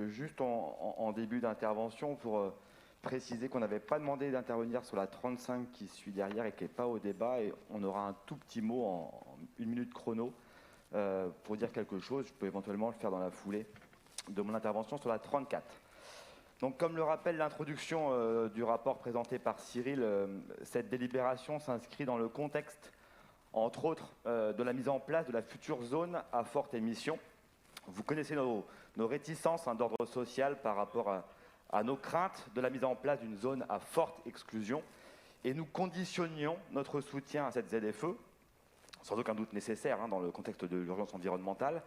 Juste en début d'intervention pour préciser qu'on n'avait pas demandé d'intervenir sur la 35 qui suit derrière et qui n'est pas au débat. Et on aura un tout petit mot en 1 minute chrono pour dire quelque chose. Je peux éventuellement le faire dans la foulée de mon intervention sur la 34. Donc, comme le rappelle l'introduction du rapport présenté par Cyril, cette délibération s'inscrit dans le contexte, entre autres, de la mise en place de la future zone à forte émission. Vous connaissez nos réticences d'ordre social par rapport à nos craintes de la mise en place d'une zone à forte exclusion. Et nous conditionnions notre soutien à cette ZFE, sans aucun doute nécessaire dans le contexte de l'urgence environnementale,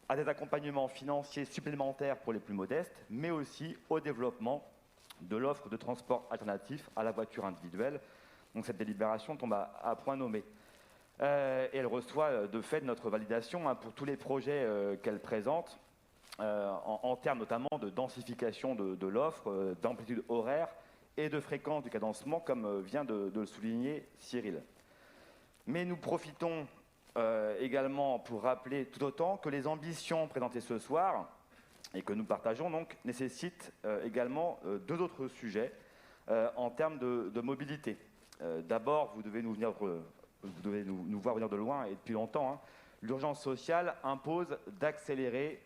à des accompagnements financiers supplémentaires pour les plus modestes, mais aussi au développement de l'offre de transport alternatif à la voiture individuelle. Donc cette délibération tombe à point nommé. Et elle reçoit de fait notre validation pour tous les projets qu'elle présente, en termes notamment de densification de l'offre, d'amplitude horaire et de fréquence du cadencement, comme vient de le souligner Cyril. Mais nous profitons également pour rappeler tout autant que les ambitions présentées ce soir, et que nous partageons donc, nécessitent également deux autres sujets en termes de mobilité. D'abord, vous devez nous voir venir de loin et depuis longtemps. L'urgence sociale impose d'accélérer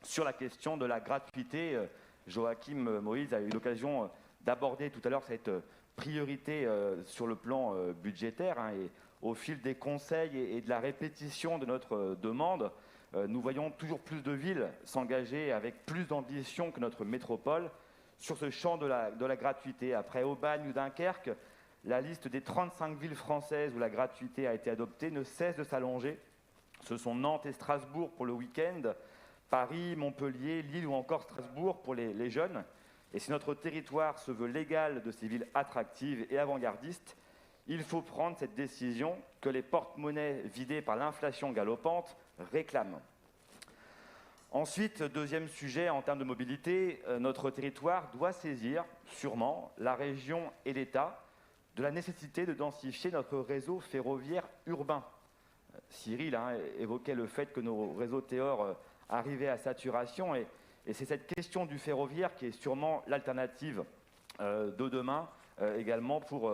sur la question de la gratuité. Joachim Moïse a eu l'occasion d'aborder tout à l'heure cette priorité sur le plan budgétaire. Et au fil des conseils et de la répétition de notre demande, nous voyons toujours plus de villes s'engager avec plus d'ambition que notre métropole sur ce champ de la gratuité. Après Aubagne ou Dunkerque, la liste des 35 villes françaises où la gratuité a été adoptée ne cesse de s'allonger. Ce sont Nantes et Strasbourg pour le week-end, Paris, Montpellier, Lille ou encore Strasbourg pour les jeunes. Et si notre territoire se veut l'égal de ces villes attractives et avant-gardistes, il faut prendre cette décision que les porte-monnaies vidées par l'inflation galopante réclament. Ensuite, deuxième sujet en termes de mobilité, notre territoire doit saisir, sûrement, la région et l'État de la nécessité de densifier notre réseau ferroviaire urbain. Cyril évoquait le fait que nos réseaux TEOR arrivaient à saturation et c'est cette question du ferroviaire qui est sûrement l'alternative de demain également pour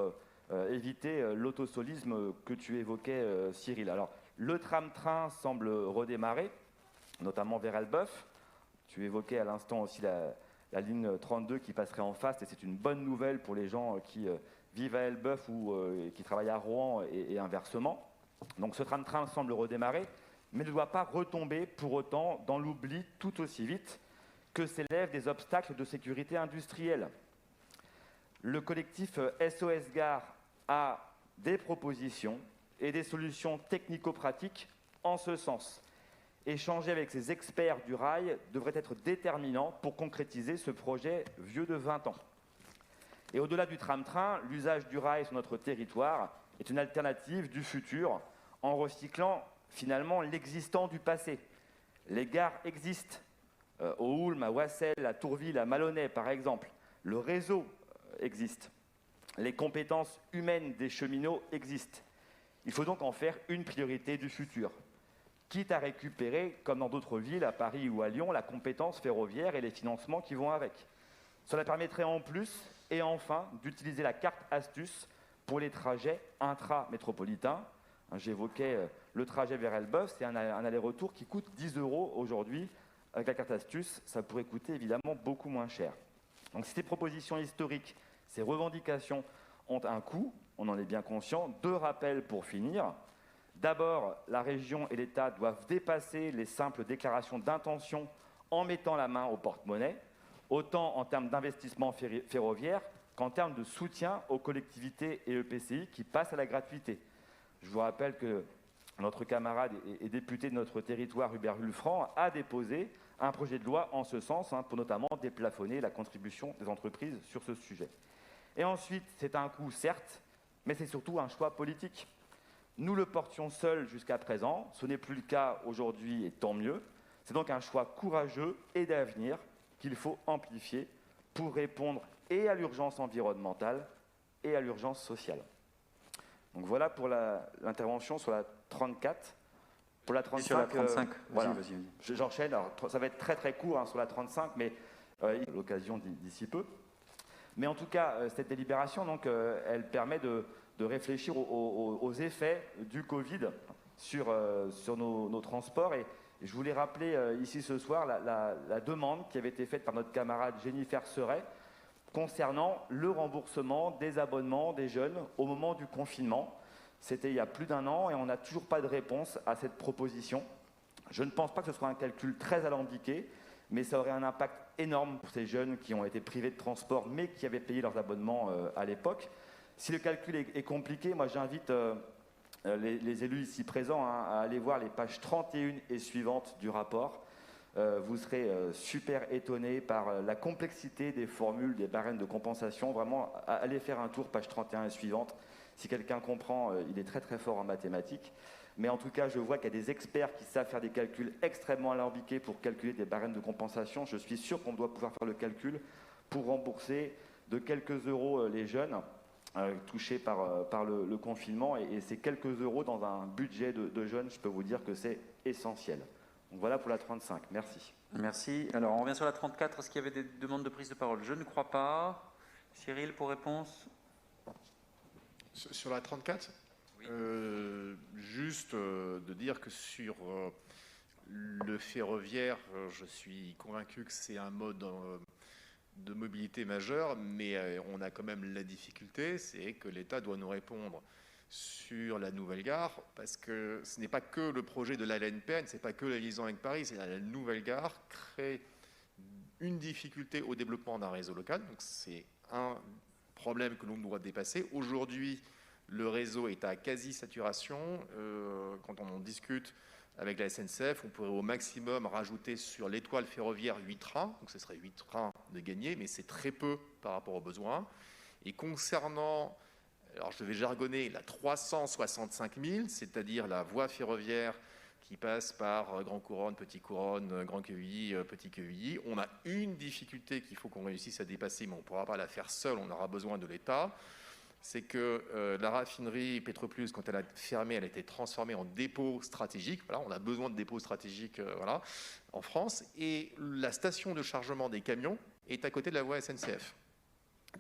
éviter l'autosolisme que tu évoquais, Cyril. Alors, le tram-train semble redémarrer, notamment vers Elbeuf. Tu évoquais à l'instant aussi la ligne 32 qui passerait en face et c'est une bonne nouvelle pour les gens qui vivent à Elbeuf ou qui travaillent à Rouen et inversement. Donc ce tram-train semble redémarrer, mais ne doit pas retomber pour autant dans l'oubli tout aussi vite que s'élèvent des obstacles de sécurité industrielle. Le collectif SOS Gare a des propositions et des solutions technico-pratiques en ce sens. Échanger avec ces experts du rail devrait être déterminant pour concrétiser ce projet vieux de 20 ans. Et au-delà du tram-train, l'usage du rail sur notre territoire est une alternative du futur en recyclant finalement l'existant du passé. Les gares existent, au Houlme, à Wassel, à Tourville, à Malonnet par exemple. Le réseau existe. Les compétences humaines des cheminots existent. Il faut donc en faire une priorité du futur, quitte à récupérer, comme dans d'autres villes, à Paris ou à Lyon, la compétence ferroviaire et les financements qui vont avec. Cela permettrait en plus, et enfin, d'utiliser la carte astuce pour les trajets intra-métropolitains. J'évoquais le trajet vers Elbeuf, c'est un aller-retour qui coûte 10 € aujourd'hui. Avec la carte astuce, ça pourrait coûter évidemment beaucoup moins cher. Donc ces propositions historiques, ces revendications ont un coût, on en est bien conscient. Deux rappels pour finir. D'abord, la région et l'État doivent dépasser les simples déclarations d'intention en mettant la main au porte-monnaie, autant en termes d'investissement ferroviaire qu'en termes de soutien aux collectivités et EPCI qui passent à la gratuité. Je vous rappelle que notre camarade et député de notre territoire, Hubert Hulfran, a déposé un projet de loi en ce sens, pour notamment déplafonner la contribution des entreprises sur ce sujet. Et ensuite, c'est un coût, certes, mais c'est surtout un choix politique. Nous le portions seuls jusqu'à présent, ce n'est plus le cas aujourd'hui et tant mieux. C'est donc un choix courageux et d'avenir qu'il faut amplifier pour répondre et à l'urgence environnementale et à l'urgence sociale. Donc voilà pour l'intervention sur la 34. Pour la 35, sur la 35, voilà. vas-y. J'enchaîne, alors ça va être très très court sur la 35, mais l'occasion d'ici peu. Mais en tout cas, cette délibération, donc, elle permet de réfléchir aux effets du Covid sur nos transports. Et je voulais rappeler ici ce soir la demande qui avait été faite par notre camarade Jennifer Seret concernant le remboursement des abonnements des jeunes au moment du confinement. C'était il y a plus d'1 an et on n'a toujours pas de réponse à cette proposition. Je ne pense pas que ce soit un calcul très alambiqué, mais ça aurait un impact énorme pour ces jeunes qui ont été privés de transport, mais qui avaient payé leurs abonnements à l'époque. Si le calcul est compliqué, moi j'invite les élus ici présents à aller voir les pages 31 et suivantes du rapport. Vous serez super étonnés par la complexité des formules, des barèmes de compensation. Vraiment, allez faire un tour, page 31 et suivante. Si quelqu'un comprend, il est très très fort en mathématiques. Mais en tout cas, je vois qu'il y a des experts qui savent faire des calculs extrêmement alambiqués pour calculer des barèmes de compensation. Je suis sûr qu'on doit pouvoir faire le calcul pour rembourser de quelques euros les jeunes touchés par le confinement. Et ces quelques euros dans un budget de jeunes, je peux vous dire que c'est essentiel. Donc voilà pour la 35. Merci. Merci. Alors, on revient sur la 34. Est-ce qu'il y avait des demandes de prise de parole? Je ne crois pas. Cyril, pour réponse? Sur la 34 ? Oui. Juste de dire que sur le ferroviaire, je suis convaincu que c'est un mode de mobilité majeur, mais on a quand même la difficulté, c'est que l'État doit nous répondre sur la nouvelle gare, parce que ce n'est pas que le projet de la LNPN, c'est pas que la liaison avec Paris, c'est la nouvelle gare crée une difficulté au développement d'un réseau local, donc c'est un problème que l'on doit dépasser. Aujourd'hui, le réseau est à quasi-saturation. Quand on en discute avec la SNCF, on pourrait au maximum rajouter sur l'étoile ferroviaire 8 trains, donc ce serait 8 trains de gagner, mais c'est très peu par rapport aux besoins. Et concernant, alors je vais jargonner, la 365 000, c'est-à-dire la voie ferroviaire qui passe par Grand Couronne, Petit Couronne, Grand Quevilly, Petit Quevilly, on a une difficulté qu'il faut qu'on réussisse à dépasser, mais on ne pourra pas la faire seul, on aura besoin de l'État. C'est que la raffinerie Petroplus, quand elle a fermé, elle a été transformée en dépôt stratégique. Voilà, on a besoin de dépôts stratégiques voilà, en France. Et la station de chargement des camions est à côté de la voie SNCF.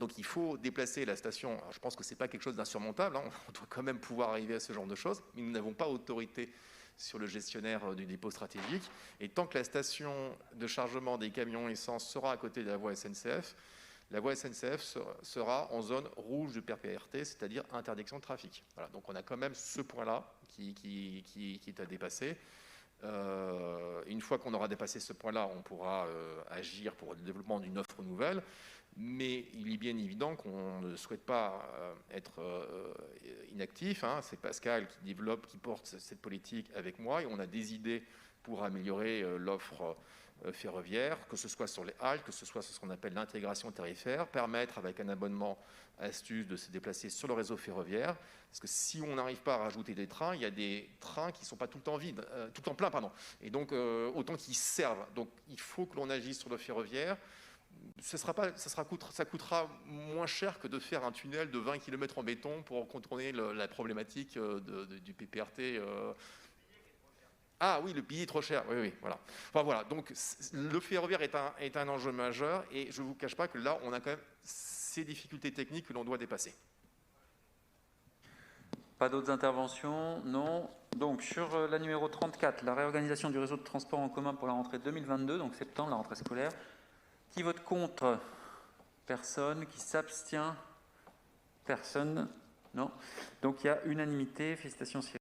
Donc il faut déplacer la station. Alors, je pense que ce n'est pas quelque chose d'insurmontable. Hein. On doit quand même pouvoir arriver à ce genre de choses. Mais nous n'avons pas autorité sur le gestionnaire du dépôt stratégique. Et tant que la station de chargement des camions essence sera à côté de la voie SNCF, la voie SNCF sera en zone rouge du PRPRT, c'est-à-dire interdiction de trafic. Voilà, donc on a quand même ce point-là qui est à dépasser. Une fois qu'on aura dépassé ce point-là, on pourra agir pour le développement d'une offre nouvelle. Mais il est bien évident qu'on ne souhaite pas être inactif. Hein. C'est Pascal qui porte cette politique avec moi, et on a des idées pour améliorer l'offre ferroviaire, que ce soit sur les haltes, que ce soit sur ce qu'on appelle l'intégration tarifaire, permettre avec un abonnement astuce de se déplacer sur le réseau ferroviaire, parce que si on n'arrive pas à rajouter des trains, il y a des trains qui ne sont pas tout le temps vides, tout le temps pleins, pardon, et donc autant qu'ils servent. Donc il faut que l'on agisse sur le ferroviaire. Ça coûtera moins cher que de faire un tunnel de 20 km en béton pour contourner la problématique du PPRT. Ah oui, le billet est trop cher. Oui, voilà. Enfin voilà, donc le ferroviaire est un enjeu majeur, et je ne vous cache pas que là, on a quand même ces difficultés techniques que l'on doit dépasser. Pas d'autres interventions? Non. Donc sur la numéro 34, la réorganisation du réseau de transport en commun pour la rentrée 2022, donc septembre, la rentrée scolaire. Qui vote contre? Personne. Qui s'abstient? Personne. Non. Donc il y a unanimité. Félicitations Cyril.